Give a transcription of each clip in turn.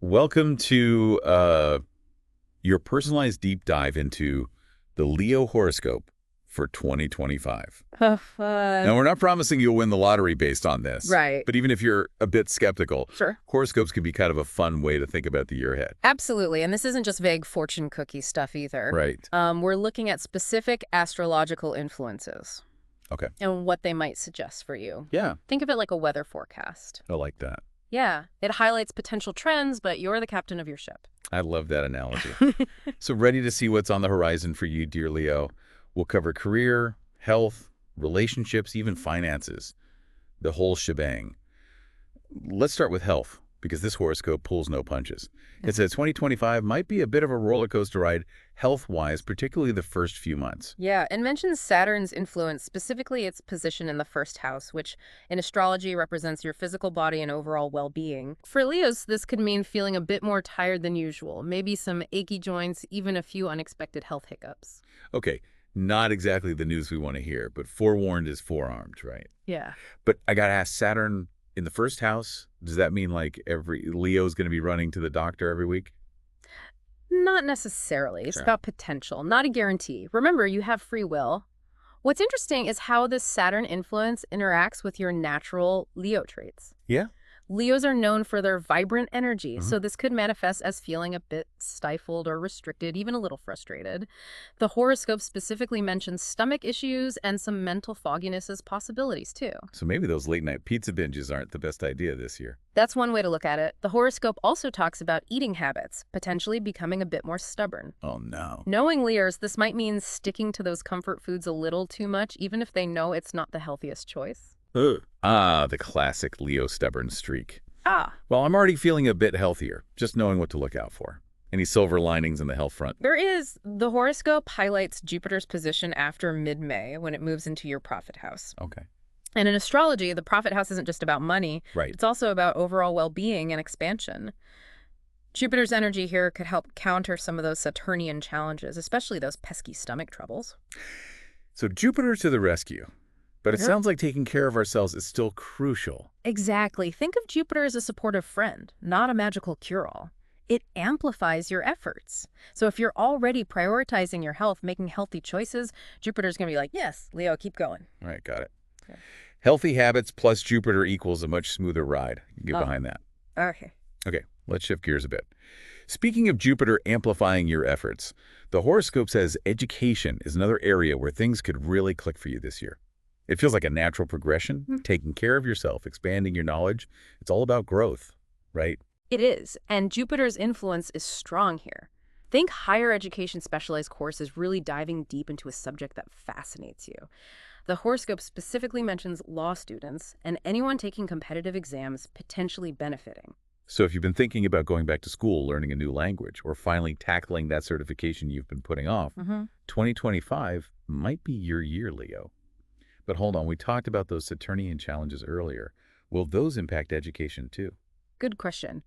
Welcome to your personalized deep dive into the Leo horoscope for 2025. Now, we're not promising you'll win the lottery based on this. Right. But even if you're a bit skeptical, Sure. horoscopes can be kind of a fun way to think about the year ahead. Absolutely. And this isn't just vague fortune cookie stuff either. Right. We're looking at specific astrological influences. Okay. And what they might suggest for you. Yeah. Think of it like a weather forecast. I like that. Yeah. It highlights potential trends, but you're the captain of your ship. I love that analogy. So ready to see what's on the horizon for you, dear Leo. We'll cover career, health, relationships, even finances, the whole shebang. Let's start with health, because this horoscope pulls no punches. It says 2025 might be a bit of a roller coaster ride health-wise, particularly the first few months. Yeah, and mentions Saturn's influence, specifically its position in the first house, which in astrology represents your physical body and overall well-being. For Leos, this could mean feeling a bit more tired than usual, maybe some achy joints, even a few unexpected health hiccups. Okay, not exactly the news we want to hear, but forewarned is forearmed, right? Yeah. But I got to ask, Saturn in the first house, does that mean like every Leo's going to be running to the doctor every week? Not necessarily. It's Sure. about potential, not a guarantee. Remember, you have free will. What's interesting is how this Saturn influence interacts with your natural Leo traits. Yeah. Leos are known for their vibrant energy, so this could manifest as feeling a bit stifled or restricted, even a little frustrated. The horoscope specifically mentions stomach issues and some mental fogginess as possibilities, too. So maybe those late-night pizza binges aren't the best idea this year. That's one way to look at it. The horoscope also talks about eating habits, potentially becoming a bit more stubborn. Oh, no. Knowing Leos, this might mean sticking to those comfort foods a little too much, even if they know it's not the healthiest choice. Ah, the classic Leo stubborn streak. Ah. Well, I'm already feeling a bit healthier, just knowing what to look out for. Any silver linings in the health front? There is. The horoscope highlights Jupiter's position after mid-May when it moves into your profit house. Okay. And in astrology, the profit house isn't just about money. Right. It's also about overall well-being and expansion. Jupiter's energy here could help counter some of those Saturnian challenges, especially those pesky stomach troubles. So Jupiter to the rescue. But it Yeah. sounds like taking care of ourselves is still crucial. Exactly. Think of Jupiter as a supportive friend, not a magical cure-all. It amplifies your efforts. So if you're already prioritizing your health, making healthy choices, Jupiter's going to be like, yes, Leo, keep going. All right, got it. Yeah. Healthy habits plus Jupiter equals a much smoother ride. Get Oh. behind that. Okay. Okay, let's shift gears a bit. Speaking of Jupiter amplifying your efforts, the horoscope says education is another area where things could really click for you this year. It feels like a natural progression, taking care of yourself, expanding your knowledge. It's all about growth, right? It is, and Jupiter's influence is strong here. Think higher education specialized courses really diving deep into a subject that fascinates you. The horoscope specifically mentions law students and anyone taking competitive exams potentially benefiting. So if you've been thinking about going back to school, learning a new language, or finally tackling that certification you've been putting off, 2025 might be your year, Leo. But hold on, we talked about those Saturnian challenges earlier. Will those impact education too? Good question.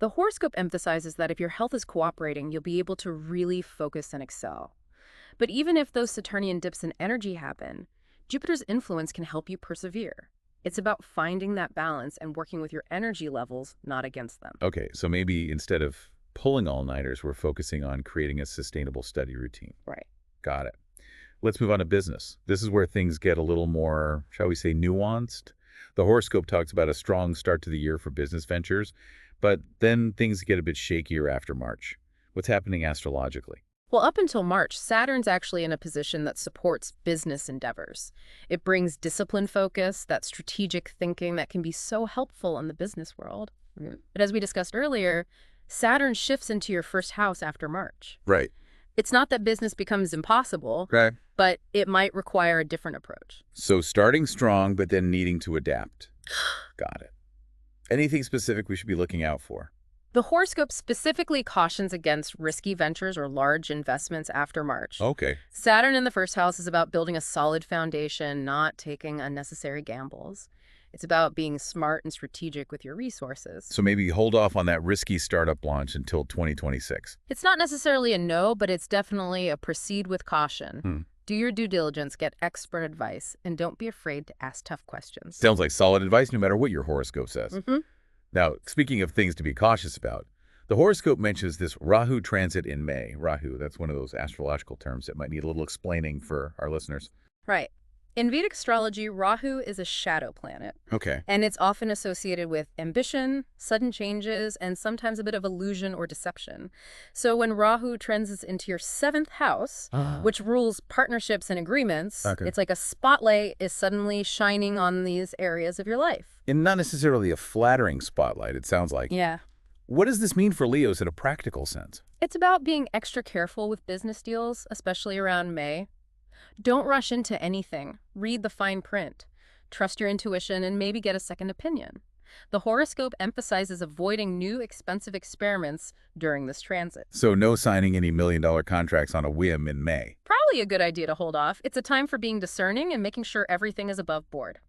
The horoscope emphasizes that if your health is cooperating, you'll be able to really focus and excel. But even if those Saturnian dips in energy happen, Jupiter's influence can help you persevere. It's about finding that balance and working with your energy levels, not against them. Okay, so maybe instead of pulling all-nighters, we're focusing on creating a sustainable study routine. Right. Got it. Let's move on to business. This is where things get a little more, shall we say, nuanced. The horoscope talks about a strong start to the year for business ventures, but then things get a bit shakier after March. What's happening astrologically? Well, up until March, Saturn's actually in a position that supports business endeavors. It brings discipline focus, that strategic thinking that can be so helpful in the business world. But as we discussed earlier, Saturn shifts into your first house after March. Right. It's not that business becomes impossible, Okay. but it might require a different approach. So starting strong, but then needing to adapt. Got it. Anything specific we should be looking out for? The horoscope specifically cautions against risky ventures or large investments after March. Okay. Saturn in the first house is about building a solid foundation, not taking unnecessary gambles. It's about being smart and strategic with your resources. So maybe hold off on that risky startup launch until 2026. It's not necessarily a no, but it's definitely a proceed with caution. Do your due diligence, get expert advice, and don't be afraid to ask tough questions. Sounds like solid advice no matter what your horoscope says. Now, speaking of things to be cautious about, The horoscope mentions this Rahu transit in May. Rahu, that's one of those astrological terms that might need a little explaining for our listeners. Right. In Vedic astrology, Rahu is a shadow planet, Okay. and it's often associated with ambition, sudden changes, and sometimes a bit of illusion or deception. So when Rahu transits into your seventh house, which rules partnerships and agreements, Okay. it's like a spotlight is suddenly shining on these areas of your life. And not necessarily a flattering spotlight, it sounds like. Yeah. What does this mean for Leos in a practical sense? It's about being extra careful with business deals, especially around May. Don't rush into anything. Read the fine print. Trust your intuition and maybe get a second opinion. The horoscope emphasizes avoiding new expensive experiments during this transit. So no signing any million-dollar contracts on a whim in May. Probably a good idea to hold off. It's a time for being discerning and making sure everything is above board.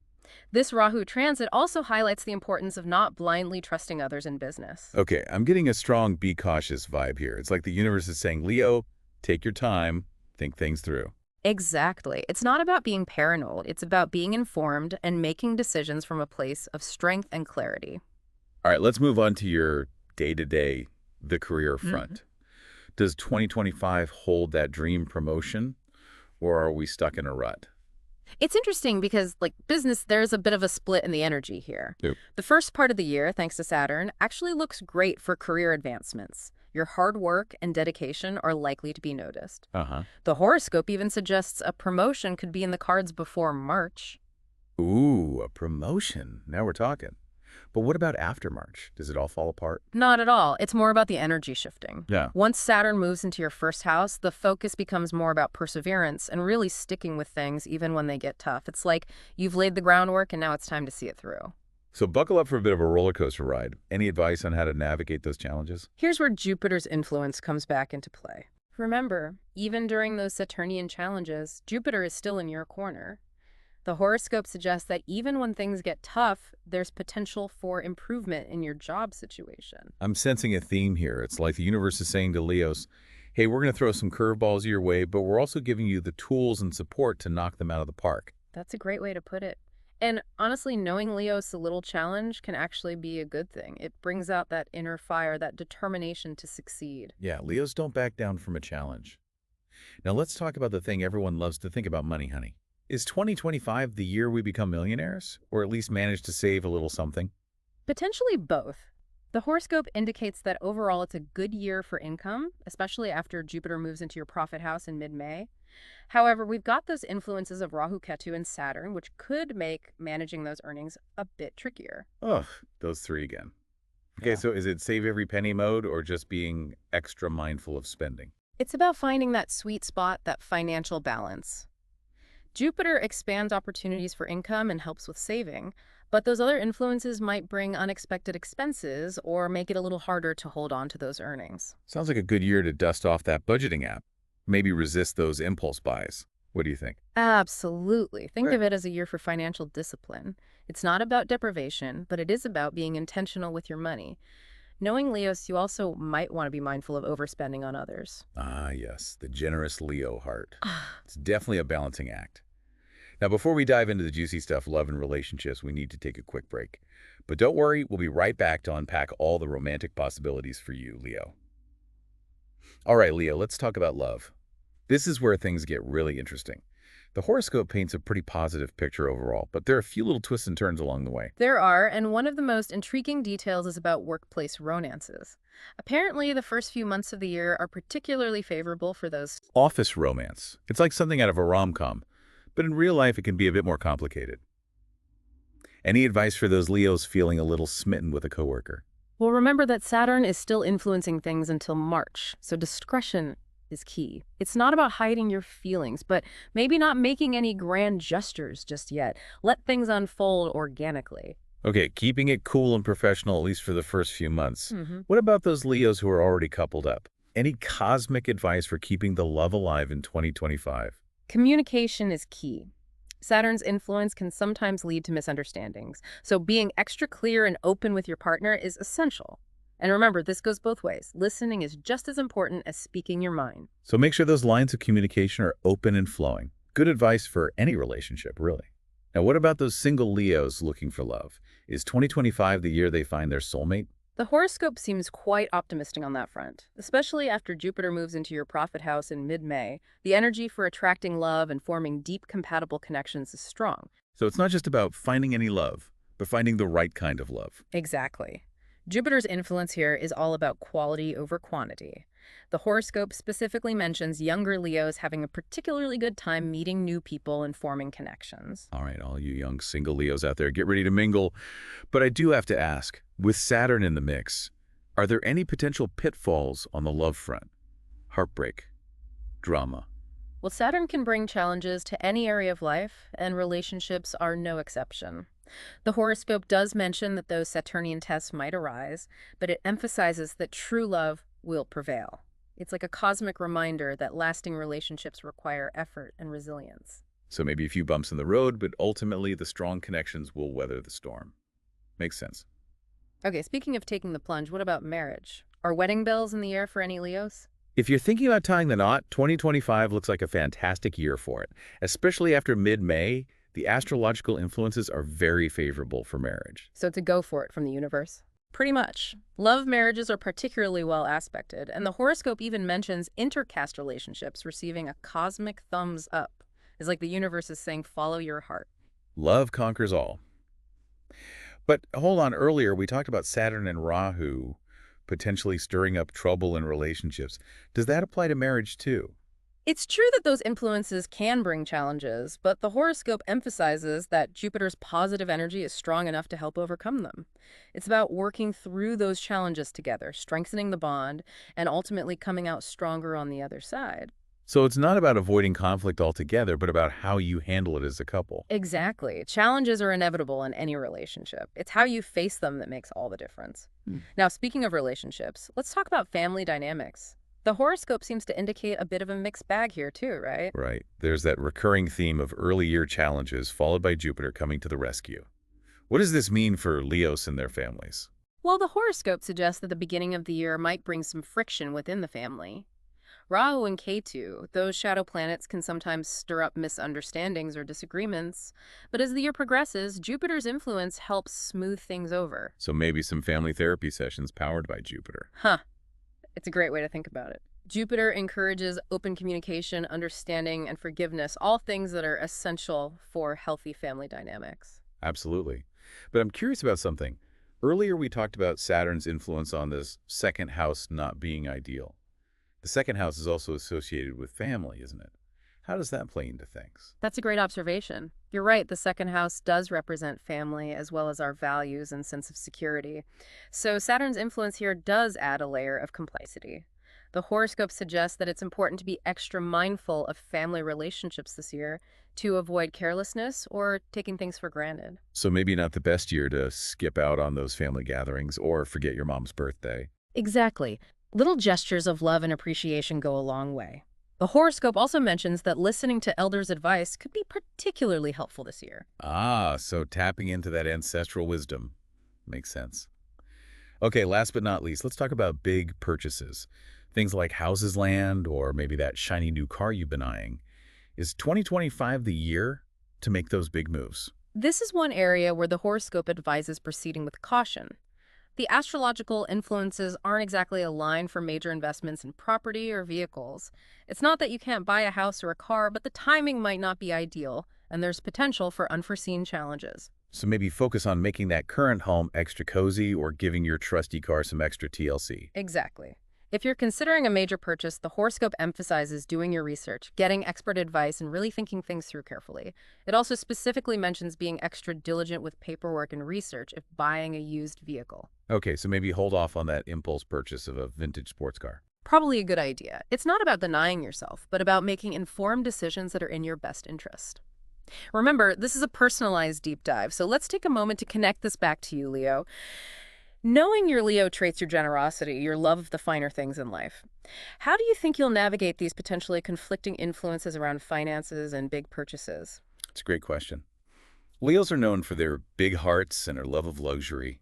This Rahu transit also highlights the importance of not blindly trusting others in business. Okay, I'm getting a strong be cautious vibe here. It's like the universe is saying, Leo, take your time, think things through. Exactly. It's not about being paranoid. It's about being informed and making decisions from a place of strength and clarity. All right, let's move on to your day-to-day, the career front. Does 2025 hold that dream promotion, or are we stuck in a rut? It's interesting because, like business, there's a bit of a split in the energy here. Yep. The first part of the year, thanks to Saturn, actually looks great for career advancements. Your hard work and dedication are likely to be noticed. The horoscope even suggests a promotion could be in the cards before March. Ooh, a promotion. Now we're talking. But what about after March? Does it all fall apart? Not at all. It's more about the energy shifting. Yeah. Once Saturn moves into your first house, the focus becomes more about perseverance and really sticking with things even when they get tough. It's like you've laid the groundwork and now it's time to see it through. So buckle up for a bit of a roller coaster ride. Any advice on how to navigate those challenges? Here's where Jupiter's influence comes back into play. Remember, even during those Saturnian challenges, Jupiter is still in your corner. The horoscope suggests that even when things get tough, there's potential for improvement in your job situation. I'm sensing a theme here. It's like the universe is saying to Leos, hey, we're going to throw some curveballs your way, but we're also giving you the tools and support to knock them out of the park. That's a great way to put it. And honestly, knowing Leo's a little challenge can actually be a good thing. It brings out that inner fire, that determination to succeed. Yeah, Leos don't back down from a challenge. Now let's talk about the thing everyone loves to think about, money, honey. Is 2025 the year we become millionaires, or at least manage to save a little something? Potentially both. The horoscope indicates that overall it's a good year for income, especially after Jupiter moves into your profit house in mid-May. However, we've got those influences of Rahu, Ketu, and Saturn, which could make managing those earnings a bit trickier. Ugh, those three again. Okay, Yeah. so is it save every penny mode or just being extra mindful of spending? It's about finding that sweet spot, that financial balance. Jupiter expands opportunities for income and helps with saving, but those other influences might bring unexpected expenses or make it a little harder to hold on to those earnings. Sounds like a good year to dust off that budgeting app. Maybe resist those impulse buys. What do you think? Absolutely. Think Right. of it as a year for financial discipline. It's not about deprivation, but it is about being intentional with your money. Knowing Leos, you also might want to be mindful of overspending on others. Ah, yes, the generous Leo heart. It's definitely a balancing act. Now, before we dive into the juicy stuff, love and relationships, we need to take a quick break. But don't worry, we'll be right back to unpack all the romantic possibilities for you, Leo. All right, Leo, let's talk about love. This is where things get really interesting. The horoscope paints a pretty positive picture overall, but there are a few little twists and turns along the way. There are, and one of the most intriguing details is about workplace romances. Apparently, the first few months of the year are particularly favorable for those. Office romance. It's like something out of a rom-com, but in real life it can be a bit more complicated. Any advice for those Leos feeling a little smitten with a coworker? Well, remember that Saturn is still influencing things until March, so discretion is key. It's not about hiding your feelings, but maybe not making any grand gestures just yet. Let things unfold organically. Okay, keeping it cool and professional, at least for the first few months. Mm-hmm. What about those Leos who are already coupled up? Any cosmic advice for keeping the love alive in 2025? Communication is key. Saturn's influence can sometimes lead to misunderstandings, so being extra clear and open with your partner is essential. And remember, this goes both ways. Listening is just as important as speaking your mind. So make sure those lines of communication are open and flowing. Good advice for any relationship, really. Now, what about those single Leos looking for love? Is 2025 the year they find their soulmate? The horoscope seems quite optimistic on that front, especially after Jupiter moves into your profit house in mid-May. The energy for attracting love and forming deep compatible connections is strong. So it's not just about finding any love, but finding the right kind of love. Exactly. Jupiter's influence here is all about quality over quantity. The horoscope specifically mentions younger Leos having a particularly good time meeting new people and forming connections. All right, all you young single Leos out there, get ready to mingle. But I do have to ask, with Saturn in the mix, are there any potential pitfalls on the love front? Heartbreak, drama. Well, Saturn can bring challenges to any area of life, and relationships are no exception. The horoscope does mention that those Saturnian tests might arise, but it emphasizes that true love will prevail. It's like a cosmic reminder that lasting relationships require effort and resilience. So maybe a few bumps in the road, but ultimately the strong connections will weather the storm. Makes sense. Okay, speaking of taking the plunge, what about marriage? Are wedding bells in the air for any Leos? If you're thinking about tying the knot, 2025 looks like a fantastic year for it. Especially after mid-May, the astrological influences are very favorable for marriage. So it's a go for it from the universe? Pretty much. Love marriages are particularly well aspected, and the horoscope even mentions intercaste relationships receiving a cosmic thumbs up. It's like the universe is saying, follow your heart. Love conquers all. But hold on, earlier we talked about Saturn and Rahu potentially stirring up trouble in relationships. Does that apply to marriage too? It's true that those influences can bring challenges, but the horoscope emphasizes that Jupiter's positive energy is strong enough to help overcome them. It's about working through those challenges together, strengthening the bond, and ultimately coming out stronger on the other side. So it's not about avoiding conflict altogether, but about how you handle it as a couple. Exactly. Challenges are inevitable in any relationship. It's how you face them that makes all the difference. Hmm. Now, speaking of relationships, let's talk about family dynamics. The horoscope seems to indicate a bit of a mixed bag here too, right? Right. There's that recurring theme of early year challenges followed by Jupiter coming to the rescue. What does this mean for Leos and their families? Well, the horoscope suggests that the beginning of the year might bring some friction within the family. Rahu and Ketu, those shadow planets, can sometimes stir up misunderstandings or disagreements, but as the year progresses, Jupiter's influence helps smooth things over. So maybe some family therapy sessions powered by Jupiter. Huh. It's a great way to think about it. Jupiter encourages open communication, understanding, and forgiveness, all things that are essential for healthy family dynamics. Absolutely. But I'm curious about something. Earlier we talked about Saturn's influence on this second house not being ideal. The second house is also associated with family, isn't it? How does that play into things? That's a great observation. You're right, the second house does represent family as well as our values and sense of security. So Saturn's influence here does add a layer of complexity. The horoscope suggests that it's important to be extra mindful of family relationships this year to avoid carelessness or taking things for granted. So maybe not the best year to skip out on those family gatherings or forget your mom's birthday. Exactly. Little gestures of love and appreciation go a long way. The horoscope also mentions that listening to elders' advice could be particularly helpful this year. Ah, so tapping into that ancestral wisdom. Makes sense. Okay, last but not least, let's talk about big purchases. Things like houses, land, or maybe that shiny new car you've been eyeing. Is 2025 the year to make those big moves? This is one area where the horoscope advises proceeding with caution. The astrological influences aren't exactly aligned for major investments in property or vehicles. It's not that you can't buy a house or a car, but the timing might not be ideal, and there's potential for unforeseen challenges. So maybe focus on making that current home extra cozy or giving your trusty car some extra TLC. Exactly. If you're considering a major purchase, the horoscope emphasizes doing your research, getting expert advice, and really thinking things through carefully. It also specifically mentions being extra diligent with paperwork and research if buying a used vehicle. Okay, so maybe hold off on that impulse purchase of a vintage sports car. Probably a good idea. It's not about denying yourself, but about making informed decisions that are in your best interest. Remember, this is a personalized deep dive, so let's take a moment to connect this back to you, Leo. Knowing your Leo traits your generosity, your love of the finer things in life. How do you think you'll navigate these potentially conflicting influences around finances and big purchases? It's a great question. Leos are known for their big hearts and their love of luxury.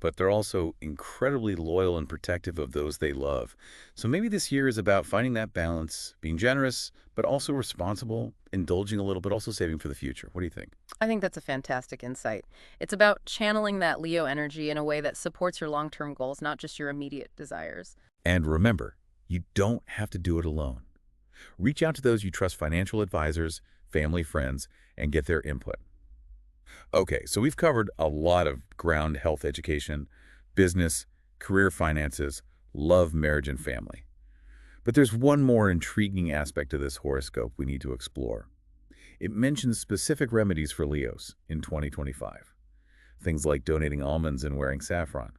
but they're also incredibly loyal and protective of those they love. So maybe this year is about finding that balance, being generous, but also responsible, indulging a little, but also saving for the future. What do you think? I think that's a fantastic insight. It's about channeling that Leo energy in a way that supports your long-term goals, not just your immediate desires. And remember, you don't have to do it alone. Reach out to those you trust, financial advisors, family, friends, and get their input. Okay, so we've covered a lot of ground: health, education, business, career, finances, love, marriage, and family. But there's one more intriguing aspect of this horoscope we need to explore. It mentions specific remedies for Leos in 2025. Things like donating almonds and wearing saffron.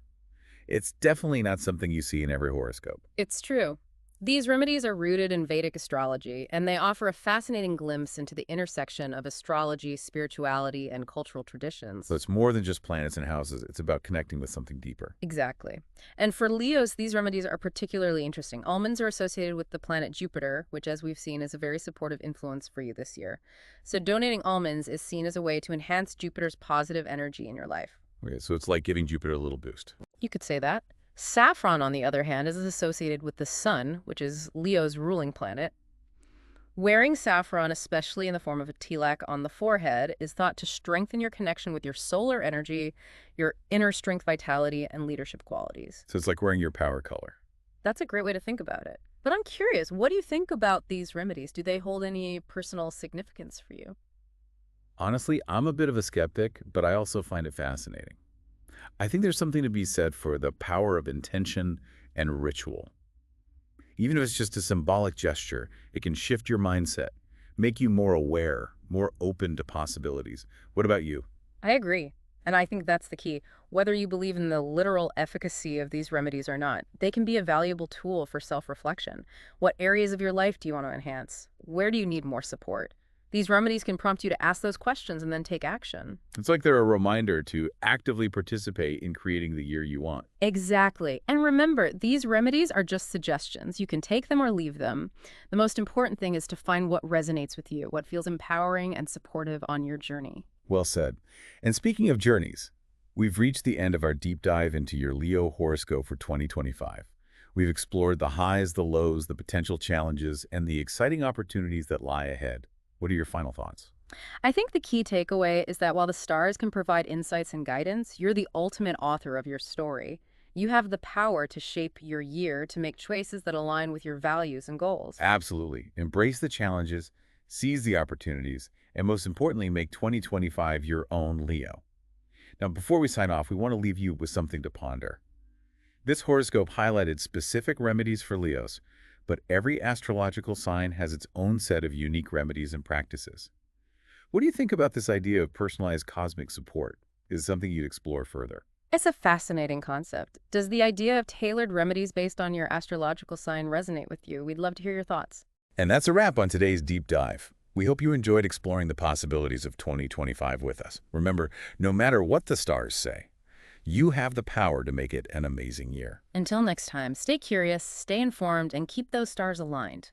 It's definitely not something you see in every horoscope. It's true. These remedies are rooted in Vedic astrology, and they offer a fascinating glimpse into the intersection of astrology, spirituality, and cultural traditions. So it's more than just planets and houses. It's about connecting with something deeper. Exactly. And for Leos, these remedies are particularly interesting. Almonds are associated with the planet Jupiter, which, as we've seen, is a very supportive influence for you this year. So donating almonds is seen as a way to enhance Jupiter's positive energy in your life. Okay, so it's like giving Jupiter a little boost. You could say that. Saffron, on the other hand, is associated with the sun, which is Leo's ruling planet. Wearing saffron, especially in the form of a tilak on the forehead, is thought to strengthen your connection with your solar energy, your inner strength, vitality, and leadership qualities. So it's like wearing your power color. That's a great way to think about it. But I'm curious, what do you think about these remedies? Do they hold any personal significance for you? Honestly, I'm a bit of a skeptic, but I also find it fascinating. I think there's something to be said for the power of intention and ritual. Even if it's just a symbolic gesture, it can shift your mindset, make you more aware, more open to possibilities. What about you? I agree. And I think that's the key. Whether you believe in the literal efficacy of these remedies or not, they can be a valuable tool for self-reflection. What areas of your life do you want to enhance? Where do you need more support? These remedies can prompt you to ask those questions and then take action. It's like they're a reminder to actively participate in creating the year you want. Exactly. And remember, these remedies are just suggestions. You can take them or leave them. The most important thing is to find what resonates with you, what feels empowering and supportive on your journey. Well said. And speaking of journeys, we've reached the end of our deep dive into your Leo horoscope for 2025. We've explored the highs, the lows, the potential challenges, and the exciting opportunities that lie ahead. What are your final thoughts? I think the key takeaway is that while the stars can provide insights and guidance, you're the ultimate author of your story. You have the power to shape your year, to make choices that align with your values and goals. Absolutely. Embrace the challenges, seize the opportunities, and most importantly, make 2025 your own Leo. Now, before we sign off, we want to leave you with something to ponder. This horoscope highlighted specific remedies for Leos, but every astrological sign has its own set of unique remedies and practices. What do you think about this idea of personalized cosmic support? Is it something you'd explore further? It's a fascinating concept. Does the idea of tailored remedies based on your astrological sign resonate with you? We'd love to hear your thoughts. And that's a wrap on today's deep dive. We hope you enjoyed exploring the possibilities of 2025 with us. Remember, no matter what the stars say, you have the power to make it an amazing year. Until next time, stay curious, stay informed, and keep those stars aligned.